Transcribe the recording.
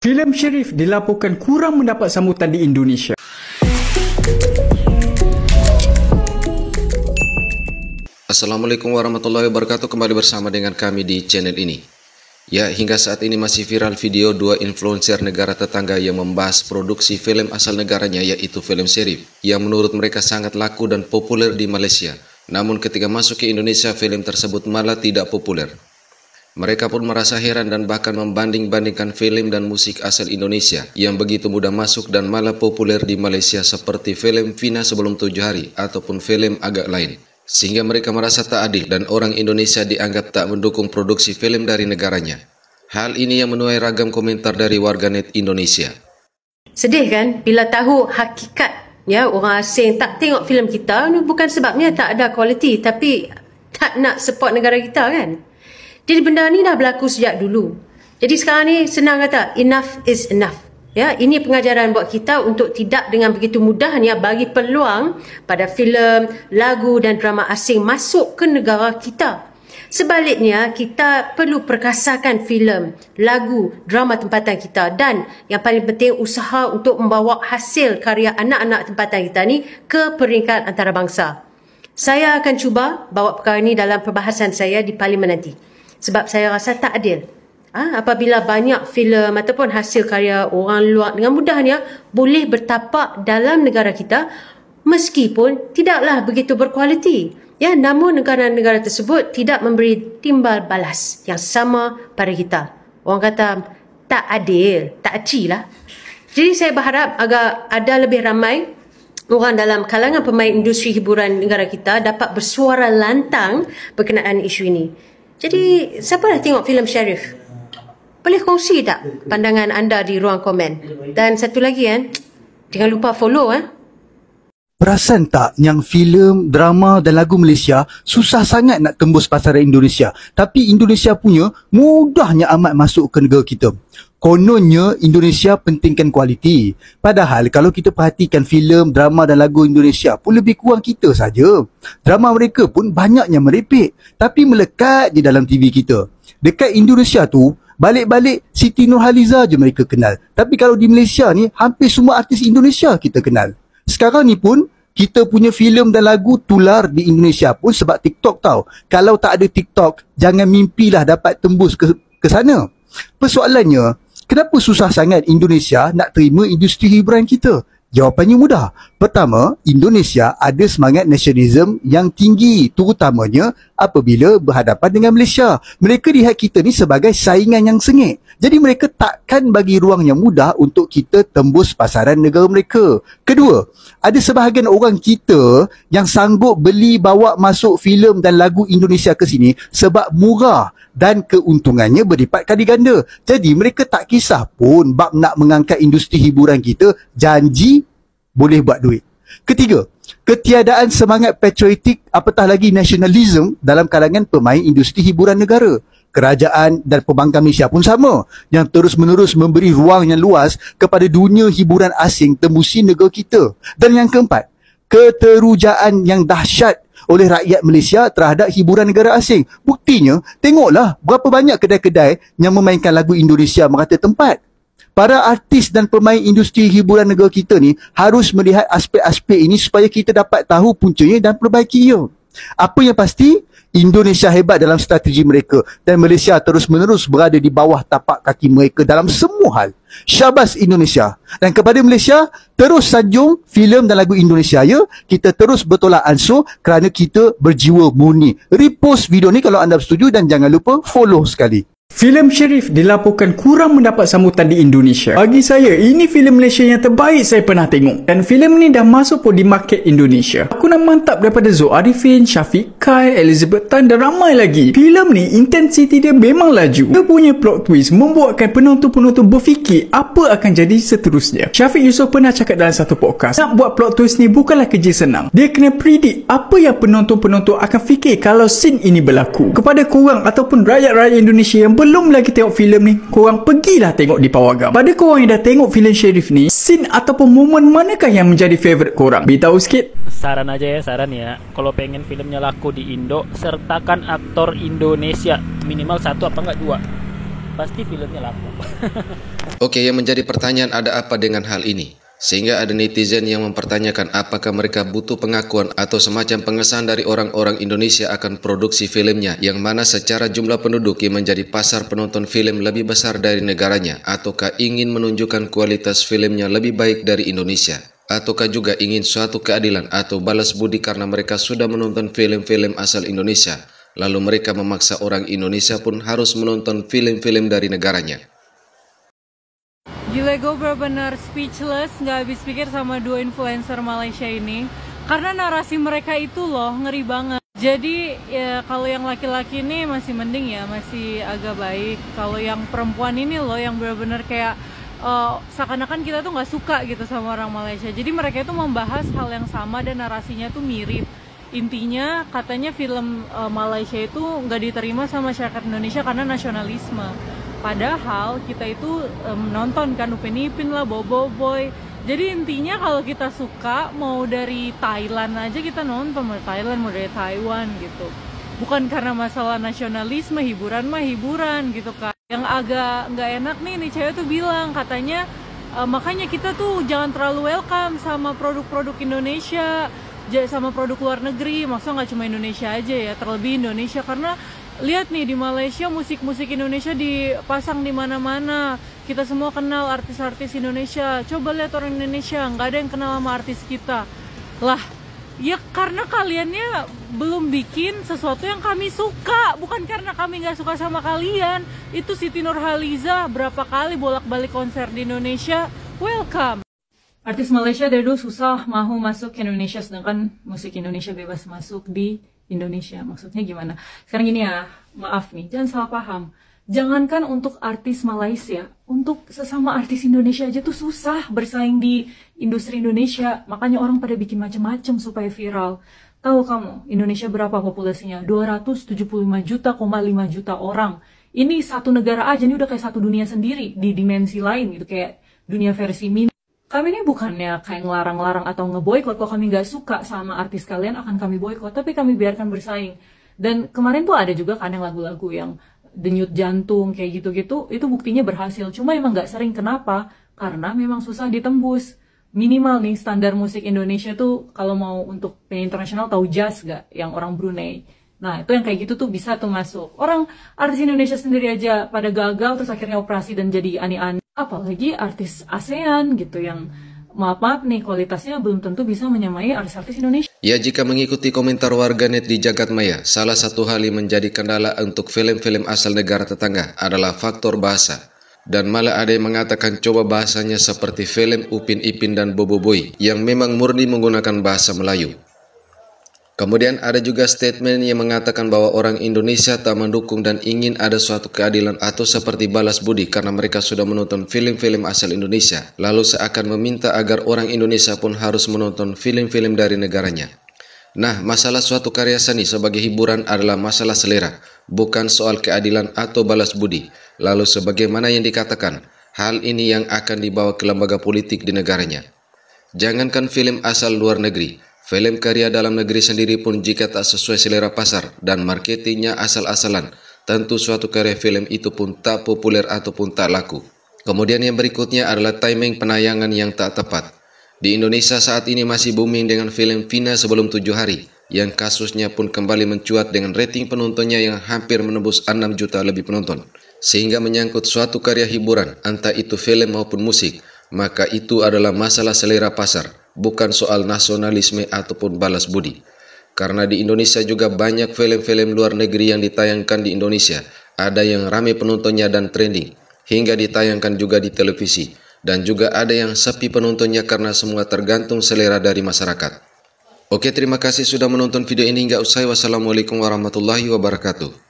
Filem Sherif dilaporkan kurang mendapat sambutan di Indonesia. Assalamualaikum warahmatullahi wabarakatuh. Kembali bersama dengan kami di channel ini. Ya, hingga saat ini masih viral video dua influencer negara tetangga yang membahas produksi film asal negaranya, yaitu film Sherif, yang menurut mereka sangat laku dan populer di Malaysia. Namun ketika masuk ke Indonesia, film tersebut malah tidak populer. Mereka pun merasa heran dan bahkan membanding-bandingkan film dan musik asal Indonesia yang begitu mudah masuk dan malah populer di Malaysia seperti film Vina Sebelum 7 Hari ataupun film agak lain. Sehingga mereka merasa tak adil dan orang Indonesia dianggap tak mendukung produksi film dari negaranya. Hal ini yang menuai ragam komentar dari warganet Indonesia. Sedih kan bila tahu hakikat ya orang asing tak tengok filem kita, bukan sebabnya tak ada kualiti tapi tak nak support negara kita kan. Jadi benda ni dah berlaku sejak dulu. Jadi sekarang ni senang kata enough is enough. Ya, ini pengajaran buat kita untuk tidak dengan begitu mudahnya bagi peluang pada filem, lagu dan drama asing masuk ke negara kita. Sebaliknya, kita perlu perkasakan filem, lagu, drama tempatan kita dan yang paling penting usaha untuk membawa hasil karya anak-anak tempatan kita ni ke peringkat antarabangsa. Saya akan cuba bawa perkara ini dalam perbahasan saya di parlimen nanti. Sebab saya rasa tak adil. Apabila banyak filem ataupun hasil karya orang luar dengan mudahnya boleh bertapak dalam negara kita meskipun tidaklah begitu berkualiti. Ya, namun negara-negara tersebut tidak memberi timbal balas yang sama pada kita. Orang kata tak adil, tak aci lah. Jadi saya berharap agar ada lebih ramai orang dalam kalangan pemain industri hiburan negara kita dapat bersuara lantang berkenaan isu ini. Jadi, siapa dah tengok filem Sherif? Boleh kongsi tak pandangan anda di ruang komen? Dan satu lagi jangan lupa follow Perasan tak yang filem, drama dan lagu Malaysia susah sangat nak tembus pasaran Indonesia. Tapi Indonesia punya mudahnya amat masuk ke negara kita. Kononnya Indonesia pentingkan kualiti. Padahal kalau kita perhatikan filem, drama dan lagu Indonesia pun lebih kurang kita saja. Drama mereka pun banyaknya merepek. Tapi melekat di dalam TV kita. Dekat Indonesia tu, balik-balik Siti Nurhaliza je mereka kenal. Tapi kalau di Malaysia ni, hampir semua artis Indonesia kita kenal. Sekarang ni pun, kita punya filem dan lagu tular di Indonesia pun sebab TikTok tau. Kalau tak ada TikTok, jangan mimpilah dapat tembus ke sana. Persoalannya, kenapa susah sangat Indonesia nak terima industri hiburan kita? Jawapannya mudah. Pertama, Indonesia ada semangat nasionalisme yang tinggi, terutamanya apabila berhadapan dengan Malaysia. Mereka lihat kita ni sebagai saingan yang sengit. Jadi mereka takkan bagi ruang yang mudah untuk kita tembus pasaran negara mereka. Kedua, ada sebahagian orang kita yang sanggup beli bawa masuk filem dan lagu Indonesia ke sini sebab murah dan keuntungannya berlipat kali ganda. Jadi mereka tak kisah pun bab nak mengangkat industri hiburan kita, janji boleh buat duit. Ketiga, ketiadaan semangat patriotik apatah lagi nasionalisme dalam kalangan pemain industri hiburan negara. Kerajaan dan pembangkang Malaysia pun sama, yang terus-menerus memberi ruang yang luas kepada dunia hiburan asing tembusi negara kita. Dan yang keempat, keterujaan yang dahsyat oleh rakyat Malaysia terhadap hiburan negara asing. Buktinya, tengoklah berapa banyak kedai-kedai yang memainkan lagu Indonesia merata tempat. Para artis dan pemain industri hiburan negara kita ni harus melihat aspek-aspek ini supaya kita dapat tahu puncanya dan perbaikinya. Apa yang pasti, Indonesia hebat dalam strategi mereka dan Malaysia terus-menerus berada di bawah tapak kaki mereka dalam semua hal. Syabas Indonesia. Dan kepada Malaysia, terus sanjung filem dan lagu Indonesia ya. Kita terus bertolak ansur kerana kita berjiwa murni. Repost video ni kalau anda setuju dan jangan lupa follow sekali. Filem Sherif dilaporkan kurang mendapat sambutan di Indonesia. Bagi saya, ini filem Malaysia yang terbaik saya pernah tengok. Dan filem ni dah masuk pun di market Indonesia. Aku nak mantap daripada Zul Arifin, Syafiq Kai, Elizabeth Tan dan ramai lagi. Filem ni, intensiti dia memang laju. Dia punya plot twist membuatkan penonton-penonton berfikir apa akan jadi seterusnya. Syafiq Yusof pernah cakap dalam satu podcast, nak buat plot twist ni bukanlah kerja senang. Dia kena predict apa yang penonton-penonton akan fikir kalau scene ini berlaku. Kepada korang ataupun rakyat-rakyat Indonesia yang belum lagi tengok filem ni, korang pergilah tengok di Pawagam. Pada korang yang dah tengok filem Sherif ni, scene ataupun momen manakah yang menjadi favourite korang? Beritahu sikit. Saran aja ya, saran ya. Kalau pengen filmnya laku di Indo, sertakan aktor Indonesia. Minimal 1 apa enggak 2. Pasti filmnya laku. Oke, yang menjadi pertanyaan ada apa dengan hal ini? Sehingga ada netizen yang mempertanyakan apakah mereka butuh pengakuan atau semacam pengesahan dari orang-orang Indonesia akan produksi filmnya, yang mana secara jumlah penduduk yang menjadi pasar penonton film lebih besar dari negaranya, ataukah ingin menunjukkan kualitas filmnya lebih baik dari Indonesia, ataukah juga ingin suatu keadilan atau balas budi karena mereka sudah menonton film-film asal Indonesia, lalu mereka memaksa orang Indonesia pun harus menonton film-film dari negaranya. Gila, gue bener-bener speechless, gak habis pikir sama dua influencer Malaysia ini. Karena narasi mereka itu loh, ngeri banget. Jadi ya kalau yang laki-laki ini masih mending ya, masih agak baik. Kalau yang perempuan ini loh yang bener-bener kayak seakan-akan kita tuh gak suka gitu sama orang Malaysia. Jadi mereka itu membahas hal yang sama dan narasinya tuh mirip. Intinya katanya film Malaysia itu gak diterima sama masyarakat Indonesia karena nasionalisme. Padahal kita itu nonton kan Upin Ipin lah, Boboiboy. Jadi intinya kalau kita suka, mau dari Thailand aja kita nonton, mau dari Thailand, mau dari Taiwan gitu. Bukan karena masalah nasionalisme, hiburan mah hiburan gitu kan. Yang agak nggak enak nih cewek tuh bilang katanya makanya kita tuh jangan terlalu welcome sama produk-produk Indonesia, sama produk luar negeri. Maksudnya nggak cuma Indonesia aja ya, terlebih Indonesia, karena lihat nih di Malaysia musik-musik Indonesia dipasang di mana-mana. Kita semua kenal artis-artis Indonesia. Coba lihat orang Indonesia, nggak ada yang kenal sama artis kita. Lah, ya karena kaliannya belum bikin sesuatu yang kami suka, bukan karena kami nggak suka sama kalian. Itu Siti Nurhaliza berapa kali bolak-balik konser di Indonesia. Welcome. Artis Malaysia dari dulu susah mau masuk ke Indonesia, sedangkan musik Indonesia bebas masuk di Indonesia. Maksudnya gimana? Sekarang gini ya, maaf nih, jangan salah paham. Jangankan untuk artis Malaysia, untuk sesama artis Indonesia aja tuh susah bersaing di industri Indonesia. Makanya orang pada bikin macam-macam supaya viral. Tahu kamu, Indonesia berapa populasinya? 275,5 juta orang. Ini satu negara aja, ini udah kayak satu dunia sendiri di dimensi lain gitu, kayak dunia versi mini. Kami ini bukannya kayak ngelarang-larang atau ngeboikot. Kalau kami nggak suka sama artis kalian, akan kami boikot. Tapi kami biarkan bersaing. Dan kemarin tuh ada juga kan yang lagu-lagu yang denyut jantung kayak gitu-gitu. Itu buktinya berhasil. Cuma emang nggak sering. Kenapa? Karena memang susah ditembus. Minimal nih standar musik Indonesia tuh kalau mau untuk penyanyi internasional tahu jazz gak? Yang orang Brunei. Nah itu yang kayak gitu tuh bisa tuh masuk. Orang artis Indonesia sendiri aja pada gagal terus akhirnya operasi dan jadi aneh-aneh. Apalagi artis ASEAN gitu yang maaf nih kualitasnya belum tentu bisa menyamai artis-artis Indonesia. Ya, jika mengikuti komentar warganet di jagat maya, salah satu hal yang menjadi kendala untuk film-film asal negara tetangga adalah faktor bahasa. Dan malah ada yang mengatakan coba bahasanya seperti film Upin Ipin dan Boboiboy yang memang murni menggunakan bahasa Melayu. Kemudian ada juga statement yang mengatakan bahwa orang Indonesia tak mendukung dan ingin ada suatu keadilan atau seperti balas budi karena mereka sudah menonton film-film asal Indonesia. Lalu seakan meminta agar orang Indonesia pun harus menonton film-film dari negaranya. Nah, masalah suatu karya seni sebagai hiburan adalah masalah selera, bukan soal keadilan atau balas budi. Lalu sebagaimana yang dikatakan, hal ini yang akan dibawa ke lembaga politik di negaranya. Jangankan film asal luar negeri, film karya dalam negeri sendiri pun jika tak sesuai selera pasar dan marketingnya asal-asalan, tentu suatu karya film itu pun tak populer ataupun tak laku. Kemudian yang berikutnya adalah timing penayangan yang tak tepat. Di Indonesia saat ini masih booming dengan film Vina Sebelum 7 Hari, yang kasusnya pun kembali mencuat dengan rating penontonnya yang hampir menembus 6 juta lebih penonton. Sehingga menyangkut suatu karya hiburan, entah itu film maupun musik, maka itu adalah masalah selera pasar, bukan soal nasionalisme ataupun balas budi. Karena di Indonesia juga banyak film-film luar negeri yang ditayangkan di Indonesia, ada yang ramai penontonnya dan trending, hingga ditayangkan juga di televisi, dan juga ada yang sepi penontonnya karena semua tergantung selera dari masyarakat. Oke, terima kasih sudah menonton video ini hingga usai. Wassalamualaikum warahmatullahi wabarakatuh.